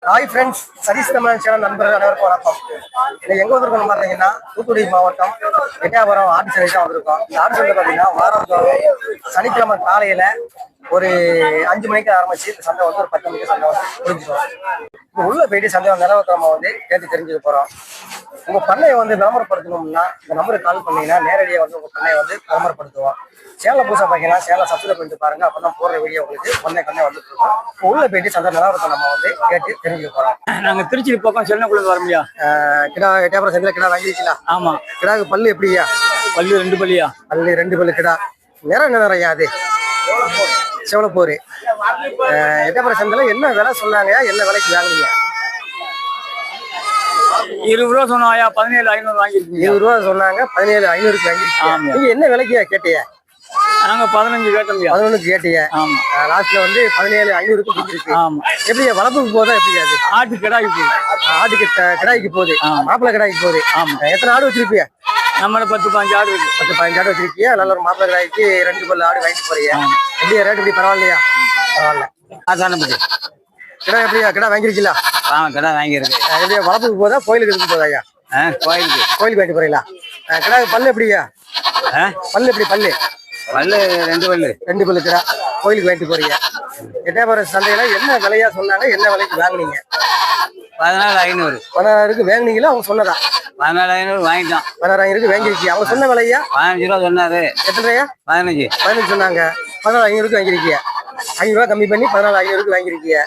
Hi friends, Satish Tamil channel நண்பர்கள் அனைவருக்கும் வணக்கம். இன்னைக்கு எங்க வந்திருக்கோம் பார்த்தீங்கன்னா, தூத்துக்குடி மாவட்டம் எட்டயபுரம் ஆட்டு சந்தை தான் வந்திருக்கோம். இந்த ஆட்டு சந்தை பார்த்தீங்கன்னா வாரம் சனிக்கிழமை காலையில ஒரு 5 மணிக்கு ஆரம்பிச்சு இந்த சந்தை வந்து ஒரு 10 மணிக்கு சந்தை வந்து முடிஞ்சிடும். இப்போ உள்ள போயிட்டு சந்தை நிலவரத்தை வந்து கேட்டு தெரிஞ்சுக்க போறோம். உங்க பண்ணையை வந்து விளம்பரப்படுத்தணும்னா இந்த நம்பருக்கு கால் பண்ணீங்கன்னா நேரடியாக வந்து உங்க பண்ணையை வந்து விளம்பரப்படுத்துவோம். சேனலை புதுசாக பார்த்தீங்கன்னா சேனலை சப்ஸ்கிரைப் பண்ணிட்டு பாருங்க. அப்பதான் போடுற வீடியோ உங்களுக்கு ஒன்னே வந்துட்டு இருக்கோம். இப்போ உள்ள போயிட்டு சந்தை நிலவரத்தை நம்ம வந்து கேட்டு தெரிஞ்சுக்க போறோம். நாங்க திருச்சி பக்கம் சென்னக்குள்ள வர முடியா? கிடா எட்டயபுரம் சந்தையில கிடா வாங்கிருக்கலாம். ஆமா. கிடாக்கு பல்லு எப்படியா? பல்லு 2 பல்லியா? பல்லு 2 பல்லு கிடா. நிறம் என்ன நிறையா? அது செவலப்போரு. எட்டயபுரம் சந்தையில என்ன விலை சொன்னாங்க, என்ன விலைக்கு வாங்குனீங்க? 20 ரூபா சொன்னாயா? 17,500 வாங்கிருக்கீங்க. 20 ரூபா சொன்னாங்க, 17,500 வாங்கிருக்கீங்க. நீங்க என்ன விலைக்கு கேட்டிய? நாங்க 15 கேட்டோம். 11 கேட்டிய. ஆமா. லாஸ்ட்ல வந்து 17,500 கொடுத்துருக்கு. ஆமா. எப்படி வளர்ப்புக்கு போதா? எப்படி அது ஆட்டு கிடாய்க்கு போகுது. ஆட்டுக்கு கிடாய்க்கு போகுது, மாப்பிள்ளை கிடாய்க்கு போகுது. ஆமா. எத்தனை ஆடு வச்சிருப்பிய? நம்மள 10-15 ஆடு இருக்கு. 10-15 ஆடு வச்சிருக்கியா? நல்ல ஒரு மாப்பிள்ளை கிடாய்க்கு 2 பல்லு ஆடு வாங்கிட்டு போறியா? எப்படி ரேட் எப்படி பரவாயில்லையா? பரவாயில்ல. கிடா எப்படியா? கிடா வாங்கிருக்கீங்களா? கிடா வாங்கியிருக்கு. எப்படியா வளர்ப்புக்கு போதா கோயிலுக்கு இருக்கு போதாயா? கோயிலுக்கு வாங்கிட்டு போறீங்களா? கிடா பல்லு எப்படியா? பல்லு எப்படி? பல்லு 2 பல்லு. 2 பல்லு கிடா கோயிலுக்கு வாங்கிட்டு போறீங்க. எட்டயபுரம் சந்தையில என்ன விலையா சொன்னாங்க, என்ன விலைக்கு வாங்குனீங்க? 14,500. 16,000 வாங்குனீங்களா? அவங்க சொன்னதா? 14,500 வாங்கிட்டோம். 16,000 வாங்கிருக்கீங்க. அவங்க சொன்ன விலையா? 15 ரூபா சொன்னாரு. எத்தனை ரூபாயா? 15 சொன்னாங்க. 14,500 வாங்கிருக்கீங்க. 5 ரூபா கம்மி பண்ணி 14,500 வாங்கிருக்கீங்க.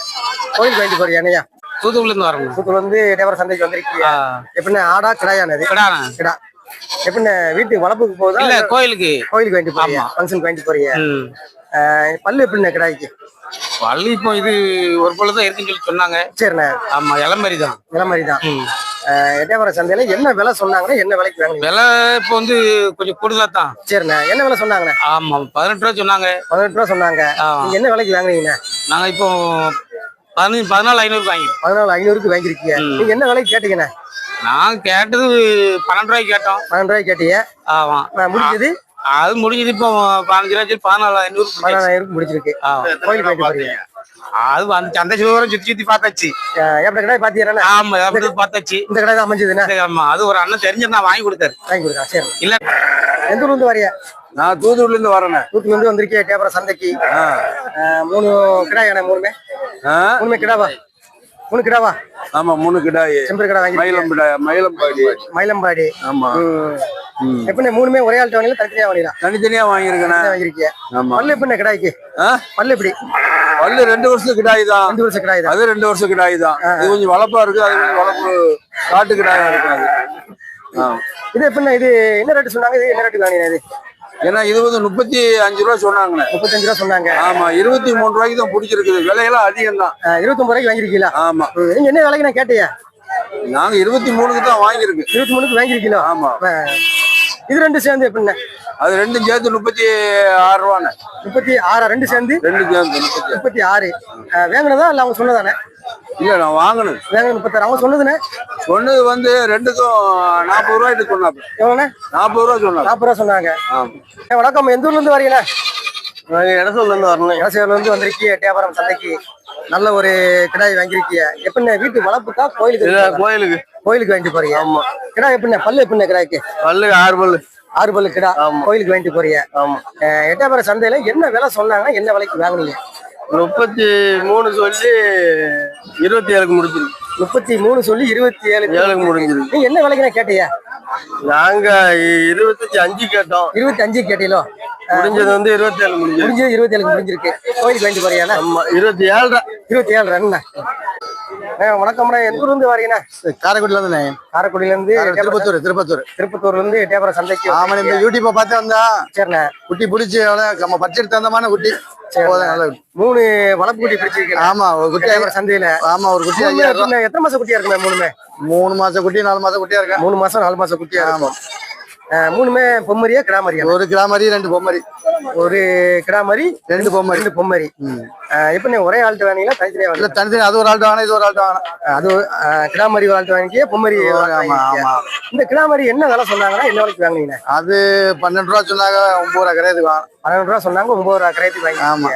கோயிலுக்கு வாங்கிட்டு போறியா? என்னையா? தூத்துக்குடில இருந்து வரணும். தூத்துக்குள்ள இருந்து எட்டயபுரம் சந்தைக்கு வந்திருக்கீங்க. எப்படின்னா ஆடா கிடாயானது? கிடா. எப்படின்னா வீட்டு வளர்ப்புக்கு போதா? இல்ல, கோயிலுக்கு வாங்கிட்டு போறியா? ஃபங்க்ஷனுக்கு வாங்கிட்டு போறியா? பல்லு எப்படின்னா கிடாய்க்கு? பள்ளி இப்போ இது ஒரு பொழுதுதான் இருக்குன்னு சொல்லி சொன்னாங்க. சரிண்ணே. ஆமா, இளமரி தான். எட்டயபுரம் சந்தையில என்ன விலை சொன்னாங்கன்னா, என்ன விலைக்கு வாங்க? விலை இப்போ வந்து கொஞ்சம் கூடுதலா தான். சரிண்ணே. என்ன விலை சொன்னாங்கண்ணே? ஆமா, 18 ரூபா சொன்னாங்க. 18 ரூபா சொன்னாங்க. நீங்க என்ன விலைக்கு வாங்குறீங்க? நாங்க இப்போ 14,500 வாங்கி 14,500 வாங்கிருக்கீங்க. நீங்க என்ன விலைக்கு கேட்டீங்கண்ணே? நான் கேட்டது 12 ரூபாய்க்கு கேட்டோம். 12 ரூபாய்க்கு கேட்டீங்க. ஆமா. முடிஞ்சது? அது முடிஞ்சது இப்போ 15 ரூபாய் 14,500 முடிச்சிருக்கு. கோயிலுக்கு வாங்கிட்டு போறீங்க. அது அந்த சந்தை சுவரம் சுத்தி பார்த்தாச்சு. எப்படி கடை பாத்தீங்கன்னா? ஆமா, பார்த்தாச்சு. இந்த கடை தான் அமைஞ்சதுன்னா? ஆமா, அது ஒரு அண்ணன் தெரிஞ்சு நான் வாங்கி கொடுத்தாரு. சரி. இல்ல, எந்த ஊர்ல இருந்து வரையா? நான் தூத்துக்குடில இருந்து வரேன். தூத்துக்குடில இருந்து வந்திருக்கேன் எட்டயபுரம் சந்தைக்கு. 3 கிடாயாண்ணே? மூணுமே கிடாவா? 3 கிடாவா? ஆமா, 3 கிடாய். செம்பரி கடை வாங்கி மயிலம்பாடி. ஆமா. எப்படின்னா 3மே ஒரே ஆள்கிட்ட வாங்கல, தனித்தனியா வாங்கலாம்? தனித்தனியா வாங்கிருக்கீங்க. பல்லு எப்படின்னா கிடாய்க்கு? பல்லு எப்படி? பல்லு 2 வருஷம் கிடாய் தான். 2 வருஷம் கிடாய் தான். அது 2 வருஷம் கிடாய் தான். இது கொஞ்சம் வளப்பா இருக்கு. அது கொஞ்சம் வளப்பு காட்டு கிடாயா இருக்காது. இது எப்படின்னா இது என்ன ரேட்டு சொன்னாங்க? இது என்ன ரேட்டு வாங்கினது? இது ஏன்னா இது வந்து 35 ரூபா சொன்னாங்க. 35 ரூபா சொன்னாங்க. ஆமா, 23 ரூபாய்க்கு தான் பிடிச்சிருக்குது. விலையெல்லாம் அதிகம் தான். 29 ரூபாய்க்கு வாங்கிருக்கீங்களா? ஆமா. நீங்க என்ன விலைக்கு நான் கேட்டியா? நாங்க 23க்கு தான் வாங்கியிருக்கு. 23க்கு வாங்கிருக்கீங்களா? ஆமா. இது 2 சேர்ந்து எப்படின்னா? அது 2 சேர்த்து 36 ரூபாண்ணே. 36? 2 சேர்ந்து 36 வாங்கினதா இல்ல அவங்க சொன்னதானே? இல்ல, நான் வாங்கணும். 36 அவங்க சொன்னதுண்ணே. சொன்னது வந்து 2க்கும் 40 ரூபாய்க்கு சொன்னாங்க. எவ்வளோண்ணே? 40 ரூபா சொன்னாங்க. 40 ரூபா சொன்னாங்க. வணக்கம். எந்த ஊர்ல இருந்து வரீங்களா? இடத்துல இருந்து வரணும். இடசூர்ல இருந்து வந்திருக்கீங்க எட்டயபுரம் சந்தைக்கு. நல்ல ஒரு கிடாய் வாங்கிருக்கீங்க. எப்படின்னா வீட்டு வளர்ப்புக்கா கோயிலுக்கு? கோயிலுக்கு வாங்கிட்டு போறீங்க. ஆமா. கிடா எப்படின்னா பல்லு எப்படின்னா கிடாய்க்கு? பல்லு 6 பல்லு. 6 பல்லு கிடா கோயிலுக்கு வாங்கிட்டு போறீங்க. ஆமா. எட்டயபுரம் சந்தையில என்ன விலை சொன்னாங்க, என்ன விலைக்கு வாங்குனீங்க? 33 சொல்லி 27க்கு முடிஞ்சிருக்கு. 33 சொல்லி 27க்கு முடிஞ்சிருக்கு. நீங்க என்ன விலைக்கு கேட்டீங்க? நாங்க 25 கேட்டோம். 25 கேட்டீங்களோ? முடிஞ்சது வந்து 27 முடிஞ்சது 27க்கு முடிஞ்சிருக்கு. கோயிலுக்கு வாங்கிட்டு போறீங்க? ஆமா. 27 ரன். வணக்கம்ண்ணா. எந்த ஊர்ல இருந்து வரீங்கண்ணா? காரைக்குடில இருந்து. காரைக்குடில இருந்து திருப்பத்தூர்ல இருந்து எட்டயபுரம் சந்தைக்கு. ஆமா, இந்த யூடியூப்பை பார்த்து வந்தா. சரிண்ணா. குட்டி பிடிச்சி நம்ம பட்ஜெட் தந்தமான குட்டி. 3 வளர்ப்பு குட்டி பிடிச்சிருக்கேன். ஆமா, ஒரு குட்டி சந்தையில. ஆமா, ஒரு குட்டி. எத்தனை மாசம் குட்டியா இருக்குண்ணா? 3 மாசம் குட்டி, 4 மாசம் குட்டியா இருக்கு. 3 மாசம் 4 மாசம் குட்டியா. ஆமா. 3மே பொம்மரியா கிடாமரியா? ஒரு கிடாமரி 2 பொம்மரி. ஒரு கிடாமரி 2 பொம்மரி. இப்ப நீ ஒரே ஆள்கிட்ட வாங்கினீங்களா தனித்தனியா? இல்ல, தனித்தனி. அது ஒரு ஆள்கிட்ட வாங்கினா, இது ஒரு ஆள்கிட்ட வாங்கினா. அது கிடாமரி ஒரு ஆள்கிட்ட வாங்கிக்கிய, பொம்மரி. இந்த கிடாமரி என்ன விலை சொன்னாங்கன்னா என்ன விலைக்கு வாங்கினீங்க? அது 12 ரூபா சொன்னாங்க. 9 ரூபா கரையத்துக்கு வாங்க. 12 ரூபா சொன்னாங்க. 9 ரூபா கரையத்துக்கு வாங்கி. ஆமா.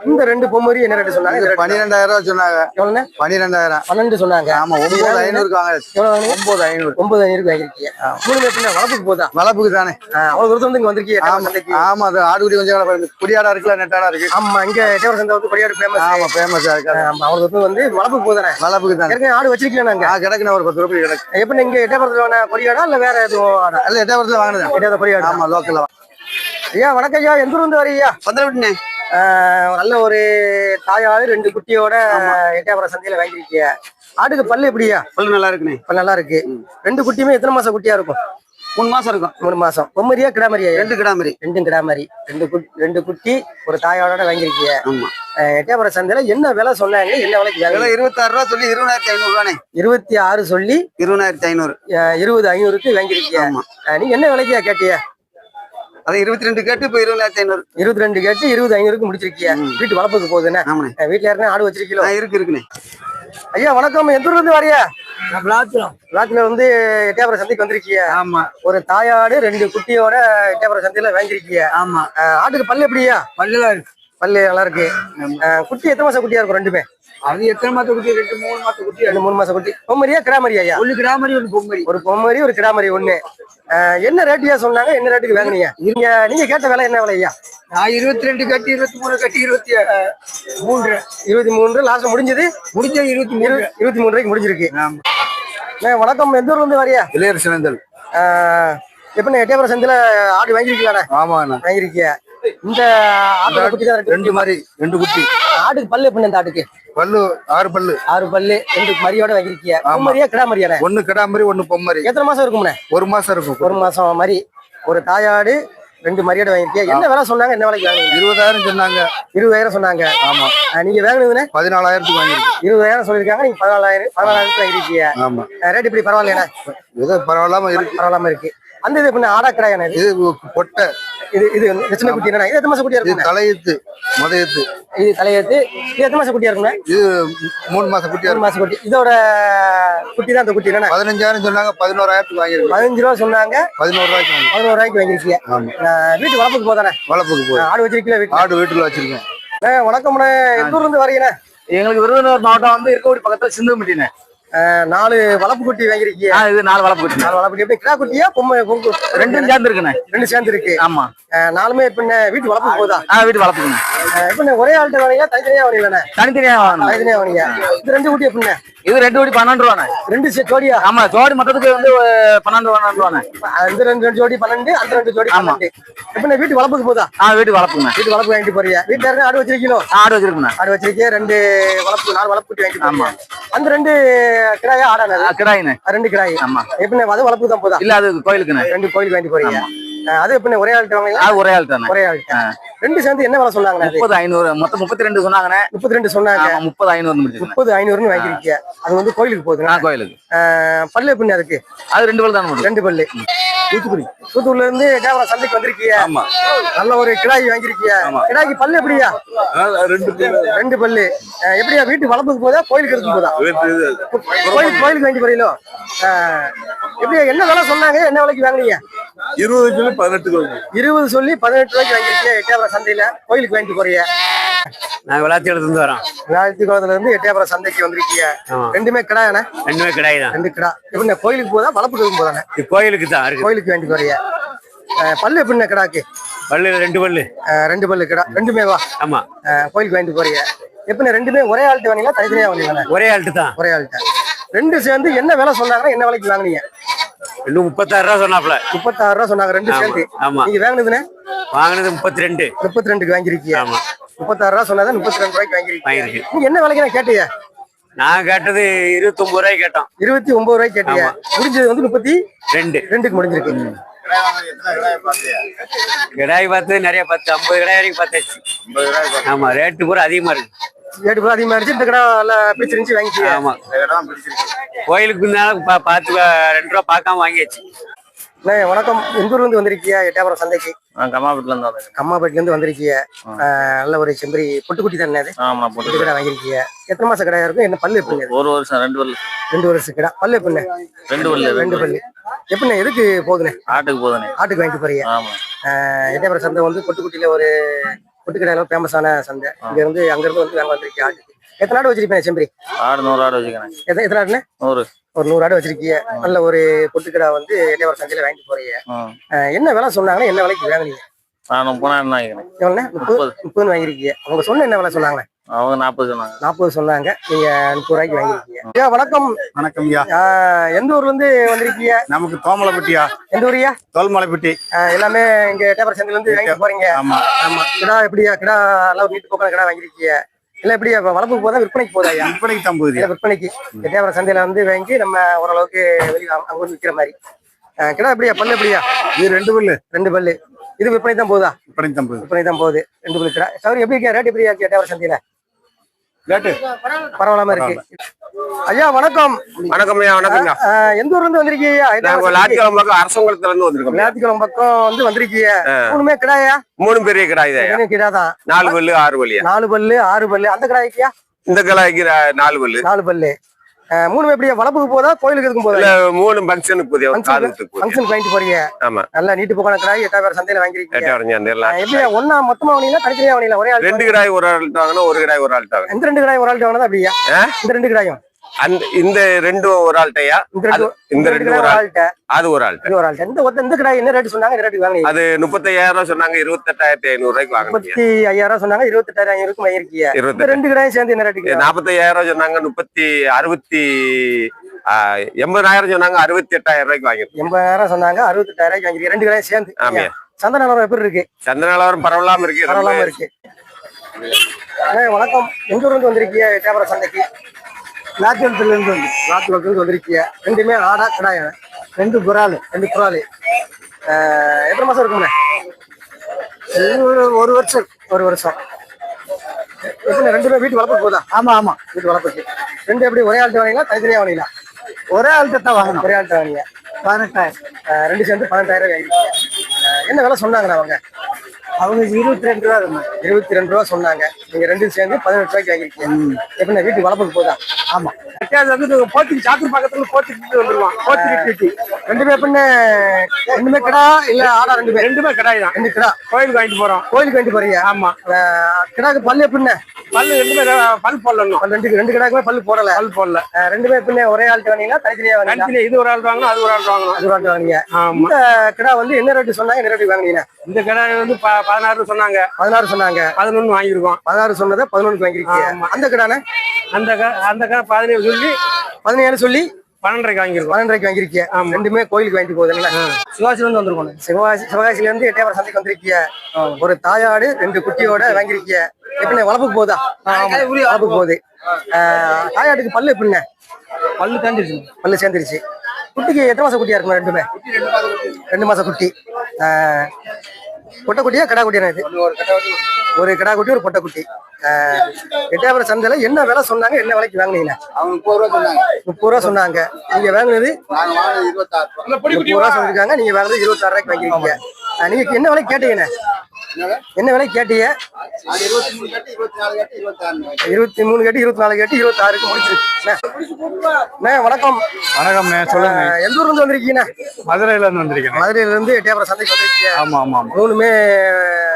இந்த ரெண்டு பொம்மரி என்ன ரேட்டு சொன்னாங்க? இது 12,000 சொன்னாங்க. எவ்வளவுண்ணே? 12,000. 12 சொன்னாங்க. ஆமா 9,500 வாங்க. எவ்வளவு வாங்குனீங்க? 9,500. 9,500 வாங்கிருக்கீங்க. மூணு எப்படின்னா வளர்ப்புக்கு போதா? வளப்புக்கு தானே. அவ்வளவு தூரத்துல இருந்து இங்க வந்திருக்கீங்க ஆமா சந்தைக்கு. ஆமா அது ஆடுகுடி கொஞ்சம் குடியாடா இருக்குல்ல, நெட்டாடா இருக்கு. ஆமா இங்க எட்டயபுரம் சந்தை வந்து கொடியாடு ஃபேமஸ். ஆமா ஃபேமஸா இருக்கு. ஆமா அவ்வளவு தூரத்துல வந்து வளர்ப்புக்கு போதானே? வளப்புக்கு தானே. ஏற்கனவே ஆடு வச்சிருக்கீங்களா நாங்க? கிடக்குன ஒரு 10 ரூபாய் கிடக்கு. எப்படி இங்க எட்டயபுரத்துல வேணா கொடியாடா இல்ல வேற எதுவும் ஆடா? இல்ல எட்டயபுரத்துல வாங்கினது. எட்டயபுரம் கொடியாடு. ஆமா லோக்கல்ல. ஐயா வணக்கம் ஐயா, எந்த ஊர்ல இருந்து வரீங்க? வந்துடுனே. நல்ல ஒரு தாயாடு 2 குட்டியோட எட்டயபுரம் சந்தையில வாங்கிருக்கீங்க. ஆட்டுக்கு பல்லு எப்படியா? பல்லு நல்லா இருக்குண்ணே. பல்லு நல்லா இருக்கு. 2 குட்டியுமே எத்தனை மாசம் குட்டியா இருக்கும்? 3 மாசம் இருக்கும். 3 மாசம். பொம்மரியா கிடாமரியா? 2 கிடாமரி. 2 கிடாமரி. 2 குட்டி ஒரு தாயோட வாங்கிருக்கீங்க. ஆமா. எட்டயபுரம் சந்தையில என்ன விலை சொன்னாங்க? என்ன விலைக்கு விலை வாங்க? 26 ரூபா சொல்லி 20,500 ரூபானே. 26 சொல்லி 20,500. 20,500க்கு வாங்கிருக்கீங்க. ஆமா. நீங்க என்ன விலைக்கா கேட்டிய? அது 22 கேட்டு இப்ப 20,500. 22 கேட்டு 20,500க்கு முடிச்சிருக்கீங்க. வீட்டு வளர்ப்புக்கு போகுதுண்ணே. ஆமாண்ணே. வீட்டுல யாருன்னா ஆடு வச்சிருக்கீங்களோ? இருக்குண்ணே. ஐயா வணக்கம், எந்த ஊர்ல இருந்து வரியா? விளாத்துறோம். விளாத்துல வந்து எட்டயபுரம் சந்தைக்கு வந்திருக்கீங்க. ஆமா ஒரு தாயாடு 2 குட்டியோட எட்டயபுரம் சந்தையில வாங்கிருக்கீங்க. ஆமா. ஆட்டுக்கு பல்லு எப்படியா? பல்லுலாம் இருக்கு. பல்லு நல்லா இருக்கு. குட்டி எத்தனை மாசம் குட்டியா இருக்கும்? 2மே அது எத்தனை மாசம் குட்டி? 2-3 மாசம் குட்டி. 3 மாசம் குட்டி. பொம்மரியா கிடாமரியா ஐயா? ஒண்ணு கிடாமரி ஒண்ணு பொம்மரி. ஒரு பொம்மரி ஒரு கிடாமரி ஒண்ணு. என்ன ரேட்டியா சொன்னாங்க? என்ன ரேட்டுக்கு வாங்குனீங்க? நீங்க கேட்ட விலை என்ன விலை ஐயா? நான் 22 கட்டி 23 கட்டி 23. 23 லாஸ்ட் முடிஞ்சது. 23. 23 ரூபாய்க்கு முடிஞ்சிருக்கு. வணக்கம், எந்த ஊர்ல இருந்து வரியா? இளையரசனந்தல். எப்படி எட்டயபுரம் சந்தையில ஆடு வாங்கிருக்கீங்களா? ஆமாண்ணா வாங்கிருக்கீங்க. இந்த ஆட்டோட குட்டி தான் 2 மாதிரி 2 குட்டி. ஆட்டுக்கு பல்லு எப்படி? இந்த ஆட்டுக்கு பல்லு 6 பல்லு. 6 பல்லு. 2 மரியோட வாங்கிருக்கீங்க. பொம்மரியா கிடாமரியா? ஒண்ணு கிடாமரி ஒண்ணு பொம்மரி. எத்தனை மாசம் இருக்கும்ண்ணே? 1 மாசம் இருக்கும். 1 மாசம் மாதிரி. ஒரு தாயாடு 2 மரியோட வாங்கிருக்கீங்க. என்ன விலை சொன்னாங்க? என்ன விலைக்கு வாங்குனீங்க? 20,000 சொன்னாங்க. 20,000 சொன்னாங்க. ஆமா. நீங்க வாங்கினதுண்ணே? 14,000க்கு வாங்கிருக்கு. 20,000 சொல்லிருக்காங்க. நீங்க 14,000 வாங்கிருக்கீங்க. ஆமா. ரேட் இப்படி பரவாயில்லையா? ஏதோ பரவாயில்லாம இருக்கு. பரவாயில்லாம இருக்கு. அந்த இது எப்படி ஆடா கிடாயா? இது பொட்டை. இது சின்ன குட்டி என்ன? இது எத்தனை மாசம் குட்டியா இது இருக்கும்? தலையெத்து முதயத்து. இது தலையத்து. இது எத்தனை மாசம் குட்டியா இருக்குண்ணே? இது 3 மாசம் குட்டியா 3 மாசம் குட்டி. இதோட குட்டி தான் அந்த குட்டி என்ன? 15,000 சொன்னாங்க. 11,000க்கு வாங்கிருக்கு. 15 ரூபா சொன்னாங்க. 11 ரூபாய்க்கு வாங்கி. 11 ரூபாய்க்கு வாங்கிருக்கீங்க. ஆமா. வீட்டு வளர்ப்புக்கு போதானே? வளப்புக்கு போய் ஆடு வச்சிருக்கீங்களா வீட்டுல? ஆடு வீட்டுல வச்சிருக்கேன். வணக்கம்ண்ணே, எந்த ஊர்ல இருந்து வரீங்கண்ணே? எங்களுக்கு விருதுநகர் மாவட்டம் வந்து இருக்கக்கூடிய பக்கத்துல சிந்துமட்டினே. 4 வளர்ப்பு குட்டி வாங்கிருக்கீங்க. இது 4 வளர்ப்பு குட்டி. 4 வளர்ப்பு குட்டி. எப்படி கிடா குட்டியா பொம்மை? ரெண்டும் சேர்ந்து இருக்குண்ணே. 2 சேர்ந்து இருக்கு. ஆமா. 4மே இப்ப வீட்டு வளர்ப்புக்கு போதா? வீட்டு வளர்ப்புக்குண்ணே. இப்ப ஒரே ஆள்கிட்ட வாங்கியா தனித்தனியா வாங்கினீங்களே? தனித்தனியா வாங்கணும். தனித்தனியா வாங்கியா? இது 2 குட்டி எப்படிண்ணே? இது 2 கோடி 12 ரூபாண்ணே. 2 ஜோடியா? ஆமா ஜோடி மொத்தத்துக்கு வந்து 12 ரூபாண்ணே. அந்த 2 ஜோடி 12, அந்த 2 ஜோடி 12. இப்ப வீட்டு வளர்ப்புக்கு போதா? வீட்டு வளர்ப்புண்ணே. வீட்டு வளர்ப்பு வாங்கிட்டு போறியா? வீட்டுல இருந்து ஆடு வச்சிருக்கீங்களோ? ஆடு வச்சிருக்கேன். ஆடு வச்சிருக்கீங்க. 2 வளர்ப்பு 4 வளர்ப்பு குட்டி வாங்கிட்டு. ஆமா. அந்த 2 கிடாயா ஆடானது? கிடாயிண்ணே. 2 கிடாய். ஆமா. எப்படி அது வளர்ப்பு தான் போதா? இல்ல அது கோயிலுக்குண்ணே. 2 கோயிலுக்கு வாங்கிட்டு போறீங்க. அது எப்படி ஒரே ஆள்கிட்ட வாங்கலாம்? அது ஒரே ஆள் தானே. ஒரே ஆள்கிட்ட. 2 சேர்ந்து என்ன விலை சொன்னாங்க? 30,500. மொத்தம் 32 சொன்னாங்கண்ணே. 32 சொன்னாங்க. 30,500 முடிச்சிருக்கேன். 30,500 வாங்கிருக்கீங்க. அது வந்து கோயிலுக்கு போகுது. கோயிலுக்கு. பல்லு எப்படி அதுக்கு? அது 2 பல்லு தானே. 2 பல்லு. தூத்துக்குடியில இருந்து எட்டயபுரம் சந்தைக்கு வந்திருக்கீங்க. ஆமா. நல்ல ஒரு கிடாய் வாங்கிருக்கீங்க. கிடாய்க்கு பல்லு எப்படியா? 2 பல்லு. எப்படியா வீட்டு வளர்ப்புக்கு போதா கோயிலுக்கு எடுத்து போதா? கோயிலுக்கு வாங்கி போறீங்களோ? எப்படியா என்ன விலை சொன்னாங்க? என்ன விலைக்கு வாங்குனீங்க? 20 சொல்லி 18 20 சொல்லி 18 ரூபாய்க்கு வாங்கிருக்கீங்க. எட்டயபுரம் சந்தையில கோயிலுக்கு வாங்கிட்டு போறீங்க. நான் விளாத்தியில இருந்து வரோம். விளாத்திக்குளத்துல இருந்து எட்டயபுரம் சந்தைக்கு வந்திருக்கீங்க. 2மே கிடாயானே? 2மே கிடாய் தான். 2 கிடா. எப்படி கோயிலுக்கு போதா வளர்ப்புக்கு போதானே? கோயிலுக்கு தான் இருக்கு. கோயிலுக்கு வாங்கிட்டு போறீங்க. பல்லு எப்படின்னா கிடாக்கு? பல்லு 2 பல்லு. 2 பல்லு கிடா. 2மே வா. ஆமா. கோயிலுக்கு வாங்கிட்டு போறீங்க. எப்படி 2மே ஒரே ஆள்கிட்ட வாங்கிங்களா தனித்தனியா வாங்கிங்களா? ஒரே ஆள்கிட்ட தான். ஒரே ஆள்கிட்ட. 2 சேர்ந்து என்ன விலை சொன்னாங்கன்னா என்ன விலைக்கு வாங்குனீங்க? 36 ரூபா சொன்னாப்ல. 36 ரூபா சொன்னாங்க 2 சேர்ந்து. ஆமா. நீங்க வாங்குனதுனே? வாங்குனது 32. 32க்கு வாங்கிருக்கீங்க. ஆமா. 36 ரூபா சொன்னாதான் 32 ரூபாய்க்கு வாங்கிருக்கீங்க. வாங்கிருக்கு. நீங்க என்ன விலைக்கு நான் கேட்டீங்க? நான் கேட்டது 29 ரூபாய்க்கு கேட்டோம். 29 ரூபாய்க்கு கேட்டீங்க. முடிஞ்சது வந்து 32க்கு முடிஞ்சிருக்கு. கிடாய் பார்த்து நிறைய 50 கிடாய் வரைக்கும் பார்த்தாச்சு. ஆமா ரேட்டு பூரா அதிகமா இருக்கு. ரேட்டு பூரா அதிகமா இருந்துச்சு. இந்த கடை பிடிச்சிருந்துச்சு வாங்கிச்சு. ஆமா. கோயிலுக்கு முன்னால பார்த்து 2 ரூபா பார்க்காம வாங்கியாச்சு. வணக்கம், எந்த ஊர்ல இருந்து வந்திருக்கீங்க? எட்டயபுரம் சந்தைக்கு. கம்மாபேட்டில இருந்து. கம்மாபேட்டில இருந்து வந்திருக்கீங்க. நல்ல ஒரு செம்பரி பொட்டுக்குட்டி தானே அது? ஆமா பொட்டு கடை வாங்கிருக்கீங்க. எத்தனை மாசம் கடையா இருக்கும்? என்ன பல்லு எப்படிங்க? 1 வருஷம் 2 பல்லு. 2 வருஷம் கடை. பல்லு எப்படிங்க? 2 பல்லு. 2 பல்லு. எப்படிண்ணே எதுக்கு போகுதுண்ணே? ஆட்டுக்கு போதுனே. ஆட்டுக்கு வாங்கிட்டு போறீங்க. ஆமா. எட்டயபுரம் சந்தை வந்து பொட்டுக்குட்டியில ஒரு பொட்டுக்கடையில ஃபேமஸான சந்தை. இங்க இருந்து அங்கிருந்து வந்து வேலை வந்திருக்கீங்க ஆடு. எத்தனை ஆடு வச்சிருப்பேன் செம்பரி? ஆடு 100 ஆடு வச்சுக்கிறேன். எத்தனை ஆடுன்னு? 100. ஒரு 100 ஆடு வச்சிருக்கீங்க. நல்ல ஒரு பொட்டுக்கடை வந்து எட்டயபுரம் சந்தையில வாங்கிட்டு போறீங்க. என்ன விலை சொன்னாங்கன்னா என்ன விலைக்கு வாங்குனீங்க? நான் 30,000 வாங்கிக்கிறேன். எவ்வளோ? 30 வாங்கிருக்கீங்க. அவங்க சொன்ன என்ன விலை சொன்னாங்க? அவங்க 40 சொன்னாங்க. 40 சொன்னாங்க. நீங்க 30 ரூபாய்க்கு வாங்கிருக்கீங்க. ஐயா வணக்கம். வணக்கம் ஐயா. எந்த ஊர்ல இருந்து வந்திருக்கீங்க? நமக்கு தோமலைப்பட்டியா? எந்த ஊரியா? தோல்மலைப்பட்டி. எல்லாமே இங்க எட்டயபுரம் சந்தையில இருந்து வாங்கிட்டு போறீங்க. ஆமா ஆமா. கிடா எப்படியா? கிடா நல்லா ஒரு நீட்டு போக்கான கிடா வாங்கிருக்கீங்க. இல்ல எப்படியா வளர்ப்புக்கு போதா விற்பனைக்கு போதா? விற்பனைக்கு தான் போகுது. விற்பனைக்கு எட்டயபுரம் சந்தையில வந்து வாங்கி நம்ம ஓரளவுக்கு வெளியே அங்க வந்து விற்கிற மாதிரி. கிடா எப்படியா? பல்லு எப்படியா? இது 2 பல்லு. 2 பல்லு. இது விற்பனை தான் போகுதா? விற்பனைக்கு தான் போகுது. விற்பனை தான் போகுது. 2 பல்லு கிடா. சரி எப்படி இருக்கா? ரேட் எப்படி இருக்கு எட்டயபுரம் சந்தையில? ரேட்டு பரவாயில்லாம இருக்கு. ஐயா வணக்கம். வணக்கம் ஐயா. வணக்கங்க. எந்த ஊர்ல இருந்து வந்திருக்கீங்க? ஞாயிற்றுக்கிழமை பக்கம் அரசங்குளத்துல இருந்து வந்திருக்கோம். ஞாயிற்றுக்கிழமை பக்கம் வந்து வந்திருக்கீங்க. மூணுமே கிடாயா? 3 பெரிய கிடாய் தான். கிடாதான். 4 பல்லு 6 பல்லியா? 4 பல்லு 6 பல்லு. அந்த கிடாய்க்கியா? இந்த கிடாய்க்கு 4 பல்லு. 4 பல்லு. மூணுமே எப்படியா? வளப்புக்கு போதா கோயிலுக்கு எதுக்கும் போதா? இல்ல 3 ஃபங்க்ஷனுக்கு போதே. ஃபங்க்ஷன் வாங்கிட்டு போறீங்க. ஆமா. நல்லா நீட்டு போக்கான கிடாய் எட்டயபுரம் சந்தையில வாங்கிருக்கீங்க. எட்டயபுரம் சந்தையில எப்படியா? ஒண்ணா மொத்தமா வாங்கினீங்களா தனித்தனியா வாங்கினீங்களா? ஒரே ஆள் 2 கிடாய் ஒரு ஆள்கிட்ட வாங்கினா, ஒரு கிடாய் ஒரு ஆள்கிட்ட வாங்கினா. இந்த 2 கிடாய் ஒரு ஆள்கிட்ட வாங்கினதா அப்படியா? இந்த 2 கிடாயும் இந்த 2 ஒரு ஆள்கிட்டயா? இந்த 2 ஒரு ஆள்கிட்ட, அது ஒரு ஆள்கிட்ட. ஒரு ஆள்கிட்ட. இந்த கிடாய் என்ன ரேட் சொன்னாங்க? என்ன ரேட்டுக்கு வாங்கினீங்க? அது 35,000 சொன்னாங்க. 28,500 ரூபாய்க்கு வாங்கினீங்க. 35,000 சொன்னாங்க. 28,500 வாங்கிருக்கீங்க. இந்த 2 கிடாயும் சேர்ந்து என்ன ரேட்டுக்கு? 45,000 சொன்னாங்க. 80,000 சொன்னாங்க. 68,000 ரூபாய்க்கு வாங்கிருக்கீங்க. 80,000 சொன்னாங்க. 68,000 வாங்கிருக்கீங்க. 2 கிடாயும் சேர்ந்து. ஆமா. சந்தை நிலவரம் எப்படி இருக்கு? சந்தை நிலவரம் பரவலாம இருக்கு. பரவலாம இருக்கு. வணக்கம். எங்க ஊர்ல இருந்து வந்திருக்கீங்க எட்டயபுரம் சந்தைக்கு? நாட்டுல இருந்து வந்திருக்கீங்க. ரெண்டுமே ஆடா கிடாயா? 2 குரால். 2 குரால். எத்தனை மாசம் இருக்குங்க? ஒரு வருஷம். ஒரு வருஷம். எப்படி 2 வீட்டு வளர்ப்பு போதா? ஆமா ஆமா. வீட்டு வளர்ப்புக்கு 2 எப்படி ஒரே ஆள்கிட்ட வாங்கிங்களா தனித்தனியா வாங்கிங்களா? ஒரே ஆள்கிட்ட தான் வாங்கணும். ஒரே ஆள்கிட்ட வாங்கிங்க. 18,000. 2 சேர்ந்து 18,000 வாங்கிருக்கீங்க. என்ன விலை சொன்னாங்கண்ணா அவங்க? அவங்க 22 ரூபா. 22 ரூபா சொன்னாங்க. நீங்க 2 சேர்ந்து 18 ரூபாய்க்கு வாங்கிருக்கீங்க. எப்படி வீட்டு வளர்ப்புக்கு போதா? ஆமா. போட்டிக்கு சாத்தூர் பக்கத்துல போட்டிட்டு வந்துருவான். போட்டி 2 எப்படின்னு? 2மே கிடா இல்ல ஆடா? 2மே கிடாய் தான். 2 கிடா கோயிலுக்கு வாங்கிட்டு போறோம். கோயிலுக்கு வாங்கிட்டு போறீங்க? ஆமா. கிடாக்கு பல்லு எப்படின்னு? பல்லு 2மே பல் போடணும். 2 கிடாக்குமே பல்லு போடல. பல் போடல. 2மே எப்படின்னு ஒரே ஆள்கிட்ட வாங்கிங்களா தனித்தனியா வாங்கிங்களா? இது ஒரு ஆள் வாங்கணும், அது ஒரு ஆள் வாங்கணும். அது ஒரு ஆள் வாங்கிங்க. இந்த கிடா வந்து என்ன ரேட்டு சொன்னாங்க? என்ன ரேட்டு வாங்கினீங்க? இந்த கிடாய் வந்து 16 சொன்னாங்க. 16 சொன்னாங்க. 11 வாங்கிருக்கோம். 16 சொன்னதை 11 வாங்கிருக்கீங்க. அந்த கிடானே? அந்த கடை 17 சொல்லி 17 சொல்லி 12 வாங்கிருக்கோம். 12 வாங்கிருக்கீங்க. 2மே கோயிலுக்கு வாங்கிட்டு போகுதுங்களா? சிவாசில இருந்து வந்திருக்கோம். சிவகாசில இருந்து எட்டயபுரம் சந்தைக்கு வந்திருக்கீங்க. ஒரு தாயாடு 2 குட்டியோட வாங்கிருக்கீங்க. எப்படி வளர்ப்புக்கு போதா? வளர்ப்புக்கு போகுது. தாயாட்டுக்கு பல்லு எப்படிங்க? பல்லு சேர்ந்துருச்சு. பல்லு சேர்ந்துருச்சு. குட்டிக்கு எத்தனை மாசம் குட்டியா இருக்குமா? 2மே 2 மாசம் குட்டி. பொட்டை குட்டியா கடா குட்டியா? ஒரு கடா குட்டி ஒரு பொட்டை குட்டி. எட்டயபுரம் சந்தையில என்ன விலை சொன்னாங்க? என்ன விலைக்கு வாங்கினீங்க? அவங்க 30 ரூபா சொன்னாங்க. நீங்க வாங்கினது 26 ரூபா சொல்லிருக்காங்க. நீங்க வாங்கினது 26 ரூபாய்க்கு வாங்கிருக்கீங்க. நீங்க என்ன விலை கேட்டீங்க? என்ன விலை கேட்டீங்க? 23 கேட்டு 24 கேட்டு 26க்கு முடிச்சிருக்கு. வணக்கம். வணக்கம். சொல்லுங்க. எந்த ஊர்ல இருந்து வந்திருக்கீங்க? மதுரையில இருந்து வந்திருக்கேன். மதுரையில இருந்து எட்டயபுரம் சந்தைக்கு வந்திருக்கீங்க. ஆமா ஆமா. 3மே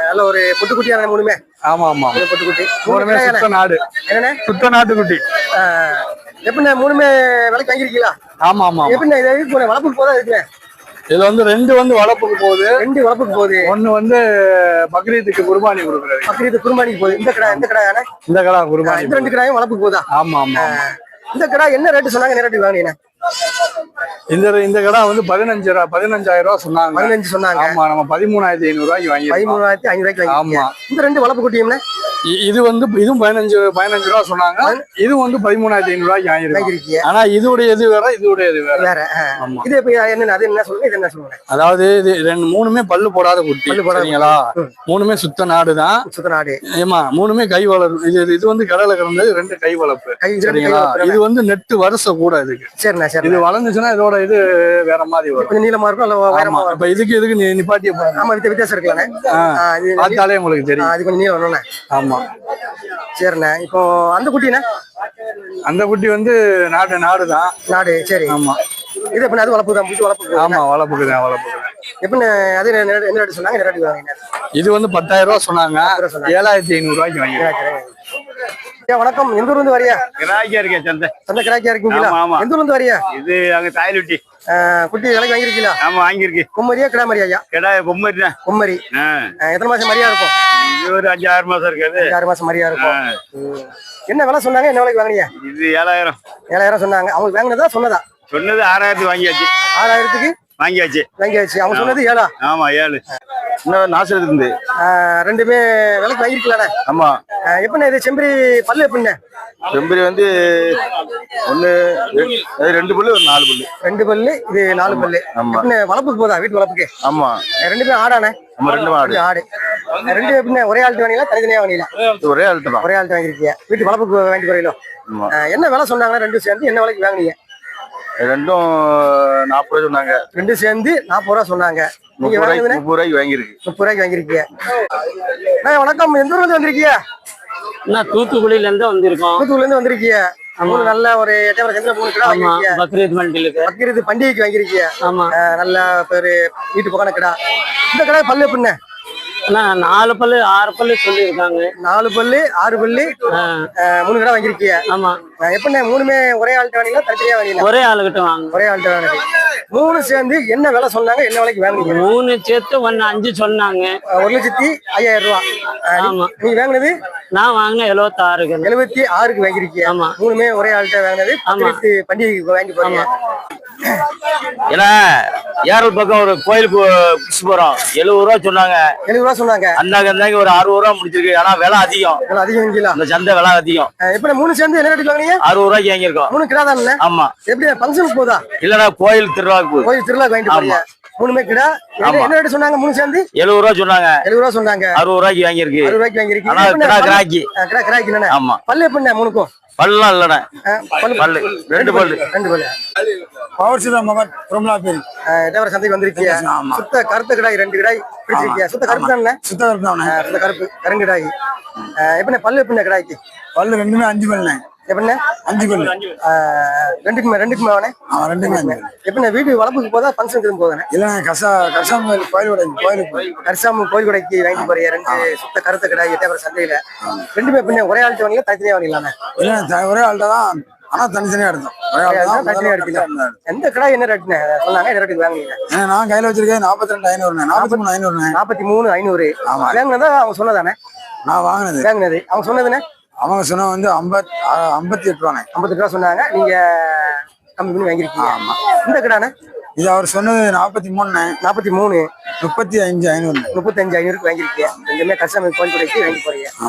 நல்ல ஒரு பொட்டு குட்டியான 3மே. ஆமா ஆமா. பொட்டு குட்டி 3மே சுத்த நாடு. என்னண்ணே? சுத்த நாட்டு குட்டி. எப்படிண்ணே 3மே விலைக்கு வாங்கிருக்கீங்களா? ஆமா ஆமா. எப்படிண்ணே இது வளர்ப்புக்கு போதா? இருக்குண்ணே இதுல வந்து 2 வந்து வளர்ப்புக்கு போகுது. 2 வளர்ப்புக்கு போகுது. 1 வந்து பக்ரீத்துக்கு குர்பானி கொடுக்குறது. பக்ரீத்துக்கு குர்பானிக்கு போகுது. இந்த கடை இந்த கடை குர்பானி. இந்த 2 கடாயும் வளர்ப்புக்கு போதா? ஆமா ஆமா. இந்த கடை என்ன ரேட்டு சொன்னாங்க? என்ன ரேட்டு வாங்கினீங்க? இந்த கடை வந்து 15,000 ரூபா சொன்னாங்க. 15 சொன்னாங்க. ஆமா. நம்ம 13,500 ரூபாய்க்கு வாங்கி. 13,500 ரூபாய்க்கு. ஆமா. இந்த 2 வளர்ப்பு குட்டியும்னா இது வந்து இதுவும் 15 ரூபா சொன்னாங்க. இது வந்து 13,500 ரூபாய்க்கு வாங்கிருக்கீங்க. ஆனா இதுடையது வேற, இதுடையது வேற. இது இப்ப என்ன? அது என்ன சொல்லுங்க? இது என்ன சொல்லுங்க? அதாவது இது 2 மூணுமே பல்லு போடாத குட்டி. சரிங்களா? 3மே சுத்த நாடு தான். சுத்த நாடு. ஏமா 3மே கை வளர்ப்பு. இது வந்து கடலை கிடந்தது 2 கை வளர்ப்பு. சரிங்களா? இது வந்து நெட்டு வருஷம் கூட இதுக்கு. சரிண்ணா. சரி. இது வளர்ந்துச்சுன்னா இதோட இது வேற மாதிரி வரும். கொஞ்சம் நீளமா இருக்கும். இப்ப இதுக்கு நிப்பாட்டிய போறாங்க. ஆமா. வித்தியாசம் இருக்குல்ல? பார்த்தாலே உங்களுக்கு தெரியும். அது கொஞ்சம் நீளம் வரணும்ண்ணே. ஆமா. சரிண்ணே. இப்போ அந்த குட்டிண்ணே? அந்த குட்டி வந்து நாடு தான். நாடு. சரி. ஆமா. இது எப்ப? அது வளர்ப்பு தான். வளர்ப்பு. ஆமா. வளர்ப்புக்கு தான். எப்படின்னு? அது என்ன ரேட்டு சொன்னாங்க? என்ன ரேட்டு வாங்கினீங்க? இது வந்து 10,000 ரூபா சொன்னாங்க. 7,500 ரூபாய்க்கு வாங்கிருக்கேன். வணக்கம். எந்த ஊர்ல இருந்து வரியா? கிராக்கியா இருக்கேன் சந்தை. சந்தை கிராக்கியா இருக்கீங்களா? ஆமா. எந்த ஊர்ல இருந்து வரியா? இது அங்க தாயலுட்டி. குட்டி விலைக்கு வாங்கிருக்கீங்களா? ஆமா வாங்கியிருக்கு. கும்மரியா கிடா மரியா ஐயா? கிடா பொம்மரி தான். கும்மரி. எத்தனை மாசம் மரியா இருக்கும்? இது ஒரு 5-6 மாசம் இருக்காது. 6 மாசம் மரியா இருக்கும். என்ன விலை சொன்னாங்க? என்ன விலைக்கு வாங்கினீங்க? இது 7,000. 7,000 சொன்னாங்க. அவங்க வாங்கினதா சொன்னதா? சொன்னது 6,000 வாங்கியாச்சு. 6,000க்கு வாங்கியாச்சு. அவங்க சொன்னது 7. ஆமா 7. இன்னும் நாசம் இருந்து ரெண்டுமே விலைக்கு வாங்கிருக்கலானே. ஆமா. எப்படின்னா இது செம்பரி பல்லு எப்படின்னா? செம்பரி வந்து 2 பல்லு ஒரு 4 பல்லு. 2 பல்லு இது 4 பல்லு. எப்படின்னா வளர்ப்புக்கு போதா? வீட்டு வளர்ப்புக்கு? ஆமா. ரெண்டுமே ஆடானே? ஆமா 2 ஆடு. ஆடு. ரெண்டு எப்படின்னா ஒரே ஆள்கிட்ட வாங்கிங்களா தனித்தனியா வாங்கிங்களா? ஒரே ஆள்கிட்ட தான். ஒரே ஆள்கிட்ட வாங்கிருக்கீங்க. வீட்டு வளர்ப்புக்கு வாங்கி போறீங்களோ? என்ன விலை சொன்னாங்கன்னா ரெண்டும் சேர்ந்து என்ன விலைக்கு வாங்கினீங்க? ரெண்டும் 40 ரூபா சொன்னாங்க. ரெண்டும் சேர்ந்து 40 ரூபா சொன்னாங்க. நீங்க 30 ரூபாய்க்கு வாங்கியிருக்கு. 30 ரூபாய்க்கு வாங்கிருக்கீங்க. வணக்கம். எந்த ஊர்ல இருந்து வந்திருக்கீங்க? நான் தூத்துக்குடியில இருந்து வந்திருக்கோம். தூத்துக்குடில இருந்து வந்திருக்கீங்க. நல்ல ஒரு எட்டயபுரம் சந்தையில 3 கிடா வாங்கிருக்கீங்க. பக்ரீத் மண்டிலுக்கு. பக்ரீத் பண்டிகைக்கு வாங்கிருக்கீங்க. ஆமா. நல்ல பேரு வீட்டு பக்கம் கிடா. இந்த கடை பல்லு எப்படின்னு? 4 பல்லு 6 பல்லு சொல்லியிருக்காங்க. 4 பல்லு 6 பல்லு 3 கடை வாங்கிருக்கீங்க. ஆமா. எப்படின்னா 3மே ஒரே ஆள்கிட்ட வாங்கிங்களா தனித்தனியா வாங்கிங்களா? ஒரே ஆளுகிட்ட வாங்க. ஒரே ஆள்கிட்ட வாங்கினது. 3 சேர்ந்து என்ன விலை சொன்னாங்க? என்ன விலைக்கு வாங்கினீங்க? 3 சேர்த்து 1,5 சொன்னாங்க. 1,05,000 ரூபா. ஆமா. நீங்க வாங்கினது? நான் வாங்கின 76க்கு. 76க்கு வாங்கிருக்கீங்க. ஆமா. 3மே ஒரே ஆள்கிட்ட வாங்கினது. பண்டிகைக்கு வாங்கி போறீங்க. ஏன்னா ஏரல் பக்கம் ஒரு கோயிலுக்கு போறோம். 70 ரூபா சொன்னாங்க. 70 ரூபா சொன்னாங்க. அந்தாங்க ஒரு 60 ரூபா முடிச்சிருக்கு. ஆனா விலை அதிகம். அதிகம். இந்த சந்தை விலை அதிகம். எப்படி 3 சேர்ந்து என்ன ரேட்டுக்கு வாங்கினீங்க? 60 ரூபாய்க்கு வாங்கியிருக்கோம். 3 கிடா தானே? ஆமா. எப்படி ஃபங்க்ஷனுக்கு போதா? இல்லன்னா கோயில் திருவிழாக்கு போகுது. கோயில் திருவிழாக்கு வாங்கிட்டு போறீங்க. 3மே கிடா. என்ன ரேட் சொன்னாங்க? 3 சேர்ந்து 70 ரூபா சொன்னாங்க. 70 ரூபா சொன்னாங்க. 60 ரூபாய்க்கு வாங்கியிருக்கு. 60 ரூபாய்க்கு வாங்கிருக்கீங்க. ஆனா கிடா கிராக்கி. கிடா கிராக்கி தானே? ஆமா. பல்லு எப்படின்னா 3க்கும்? பல்லாம் இல்லண்ணே. பல்லு 2 பல்லு. 2 பல்லு. பவர்சிதா மகன் பிரம்லாபேரி. எட்டயபுரம் சந்தைக்கு வந்திருக்கீங்க. சுத்த கருத்து கிடாய் 2 கிடாய் பிடிச்சிருக்கீங்க. சுத்த கருப்பு தானே? சுத்த கருப்பு தானே. சுத்த கருப்பு கருங்கிடாய். எப்படின்னா பல்லு எப்படின்னா கிடாய்க்கு? பல்லு ரெண்டுமே 5 பல்லுண்ணே. எப்படின்னா 5 பல்லு. ரெண்டுக்குமே அவனே? ரெண்டுமே. எப்படின்னா வீட்டு வளர்ப்புக்கு போதா ஃபங்க்ஷனுக்கு திரும்ப போதானே? இல்லைண்ணே கசாம கோயிலுக்கு கரிசாமு கோயில் கொடைக்கு வாங்கி போறீங்க. 2 சுத்த கருத்த கிடாய் எட்டயபுரம் சந்தையில. ரெண்டுமே எப்படின்னா ஒரே ஆள்கிட்ட வாங்கல தனித்தனியா வாங்கிடலாமே? இல்லைண்ணே ஒரே ஆள்கிட்ட தான். ஆனா தனித்தனியா எடுத்தோம். ஒரே ஆள் தான் தனித்தனியா எடுத்தீங்க. எந்த கிடாய் என்ன ரேட்டுன்னு சொன்னாங்க? என்ன ரேட்டுக்கு வாங்குனீங்க? நான் கையில வச்சிருக்கேன் 42,500. 43,500. 43,500. வாங்கினதா அவங்க சொன்னதானே? நான் வாங்கினது. அவங்க சொன்னதுன்னு? அவங்க சொன்ன வந்து 58 ரூபாண்ணே. 58 ரூபா சொன்னாங்க. நீங்க கம்மி பண்ணி வாங்கிருக்கீங்க. ஆமா. இந்த கிடானே? இது அவர் சொன்னது 43. 43. 35,500. 35,500க்கு வாங்கிருக்கீங்க. ரெண்டுமே கரிசாமி கோயில் கொடைக்கு வாங்கி போறீங்க.